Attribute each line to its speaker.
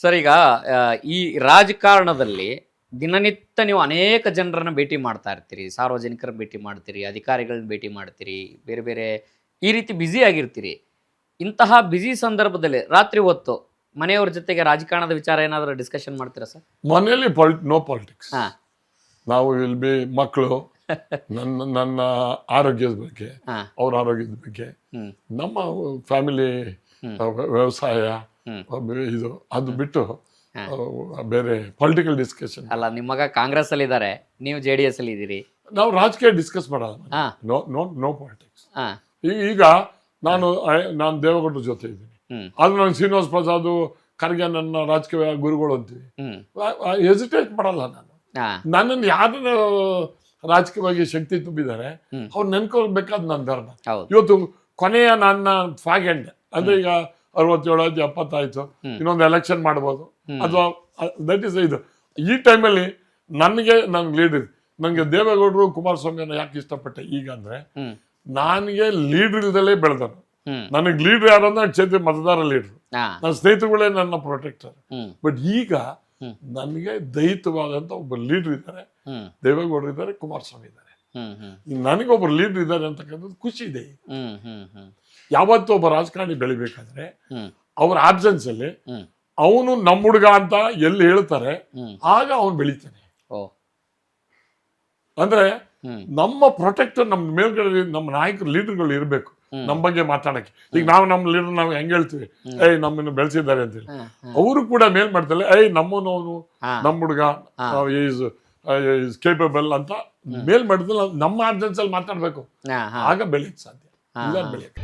Speaker 1: Sir ಈಗ ಈ ರಾಜಕಾರಣದಲ್ಲಿ ದಿನನಿತ್ಯ ನೀವು ಅನೇಕ ಜನರನ್ನ ಭೇಟಿ ಮಾಡ್ತಾ ಇರ್ತೀರಿ, ಸಾರ್ವಜನಿಕರ ಭೇಟಿ ಮಾಡ್ತೀರಿ, ಅಧಿಕಾರಿಗಳನ್ನ ಭೇಟಿ ಮಾಡ್ತೀರಿ, ಬೇರೆ ಬೇರೆ ಈ ರೀತಿ ಬ್ಯುಸಿ ಆಗಿರ್ತೀರಿ. ಇಂತಹ ಬ್ಯುಸಿ ಸಂದರ್ಭದಲ್ಲಿ ರಾತ್ರಿ ಹೊತ್ತು ಮನೆಯವ್ರ ಜೊತೆಗೆ ರಾಜಕಾರಣದ ವಿಚಾರ ಏನಾದರೂ ಡಿಸ್ಕಷನ್ ಮಾಡ್ತೀರಾ ಸರ್?
Speaker 2: ಮನೆಯಲ್ಲಿ ನೋ ಪಾಲಿಟಿಕ್ಸ್.
Speaker 1: ಹಾ
Speaker 2: ನಾವು ಇಲ್ಲಿ ಮಕ್ಕಳು ನನ್ನ ಆರೋಗ್ಯದ ಬಗ್ಗೆ,
Speaker 1: ಹಾ
Speaker 2: ಅವ್ರ ಆರೋಗ್ಯದ ಬಗ್ಗೆ,
Speaker 1: ಹ್ಮ್
Speaker 2: ನಮ್ಮ ಫ್ಯಾಮಿಲಿ ವ್ಯವಸಾಯ ಇದು ಅದು ಬಿಟ್ಟು ಬೇರೆ ಪೊಲಿಟಿಕಲ್ ಡಿಸ್ಕಷನ್
Speaker 1: ಅಲ್ಲ, ನಿಮ್ಮ ಮಗ ಕಾಂಗ್ರೆಸ್ ಅಲ್ಲಿ ಇದ್ದಾರೆ, ನೀವು JDS ಅಲ್ಲಿ ಇದ್ದೀರಿ.
Speaker 2: ನಾವು ರಾಜಕೀಯ ಡಿಸ್ಕಸ್ ಮಾಡೋಣ.
Speaker 1: ಹಾ
Speaker 2: ನೋ ಪಾಲಿಟಿಕ್ಸ್.
Speaker 1: ಹಾ
Speaker 2: ಈಗ ನಾನು ದೇವೇಗೌಡರ ಜೊತೆ ಇದ್ದೀನಿ, ಆದ್ರೆ ನಾನು ಶ್ರೀನಿವಾಸ್ ಪ್ರಸಾದ್ ಖರ್ಗೆ ನನ್ನ ರಾಜಕೀಯ ಗುರುಗಳು ಅಂತೀವಿ. ಹೆಸಿಟೇಟ್ ಮಾಡಲ್ಲ ನಾನು.
Speaker 1: ಹಾ
Speaker 2: ನನ್ನನ್ನು ಯಾರನ್ನ ರಾಜಕೀಯವಾಗಿ ಶಕ್ತಿ ತುಂಬಿದ್ದಾರೆ ಅವ್ರು ನೆನ್ಕೊಳ್ಬೇಕಾದ್ ನನ್ನ ಧರ್ಮ.
Speaker 1: ಹೌದು.
Speaker 2: ಇವತ್ತು ಕೊನೆಯ ನನ್ನ ಫಾಗೆಂಡ್ ಅಂದ್ರೆ ಈಗ 67 70 ಆಯ್ತು, ಇನ್ನೊಂದು ಎಲೆಕ್ಷನ್ ಮಾಡ್ಬೋದು ಅಥವಾ ದಟ್ ಇಸ್ ಇದು. ಈ ಟೈಮಲ್ಲಿ ನನ್ಗೆ ಲೀಡರ್, ನಂಗೆ ದೇವೇಗೌಡರು ಕುಮಾರಸ್ವಾಮಿಯನ್ನ ಯಾಕೆ ಇಷ್ಟಪಟ್ಟೆ ಈಗ ಅಂದ್ರೆ ನನಗೆ ಲೀಡರ್ ಇಲ್ದಲೇ ಬೆಳೆದನು. ನನಗೆ ಲೀಡರ್ ಯಾರು ಅಂದ್ರೆ ಕ್ಷೇತ್ರ ಮತದಾರ ಲೀಡರ್, ನನ್ನ ಸ್ನೇಹಿತರುಗಳೇ ನನ್ನ ಪ್ರೊಟೆಕ್ಟರ್. ಬಟ್ ಈಗ ನನಗೆ ದೈಹಿತವಾದಂತ ಒಬ್ಬ ಲೀಡರ್ ಇದ್ದಾರೆ, ದೇವೇಗೌಡರು ಇದ್ದಾರೆ, ಕುಮಾರಸ್ವಾಮಿ ಇದ್ದಾರೆ. ನನಗೆ ಒಬ್ಬರು ಲೀಡರ್ ಇದ್ದಾರೆ ಅಂತಕ್ಕಂಥದ್ದು ಖುಷಿ ಇದೆ. ಯಾವತ್ತೂ ಒಬ್ಬ ರಾಜಕಾರಣಿ ಬೆಳಿಬೇಕಾದ್ರೆ ಅವ್ರ ಆಬ್ಸೆನ್ಸ್ ಅಲ್ಲಿ ಅವನು ನಮ್ಮ ಹುಡುಗ ಅಂತ ಎಲ್ಲಿ ಹೇಳ್ತಾರೆ ಆಗ ಅವನು ಬೆಳಿತಾನೆ. ಅಂದ್ರೆ ನಮ್ಮ ಪ್ರೊಟೆಕ್ಟರ್ ನಮ್ಮ ಮೇಲ್ಗಡೆ ನಮ್ಮ ನಾಯಕರು ಲೀಡರ್ಗಳು ಇರಬೇಕು ನಮ್ಮ ಬಗ್ಗೆ ಮಾತಾಡಕ್ಕೆ. ಈಗ ನಮ್ಮ ಲೀಡರ್ ನಾವು ಹೆಂಗ್ ಹೇಳ್ತೀವಿ, ನಮ್ಮನ್ನು ಬೆಳೆಸಿದ್ದಾರೆ ಅಂತೇಳಿ, ಅವರು ಕೂಡ ಮೇಲ್ ಮಾಡ್ತಾರೆ ನಮ್ಮನು ಅವನು ನಮ್ಮ ಹುಡುಗ ಈಸ್ ಕೇಪಬಲ್ ಅಂತ ಮೇಲ್ ಮಾಡಿದ್ರೆ ನಮ್ಮ ಆಬ್ಸೆನ್ಸ್ ಅಲ್ಲಿ ಮಾತಾಡ್ಬೇಕು. ಆಗ ಬೆಳೆಯಕ್ಕೆ ಸಾಧ್ಯ, ಇಲ್ಲ ಬೆಳೆಯಕ್ಕೆ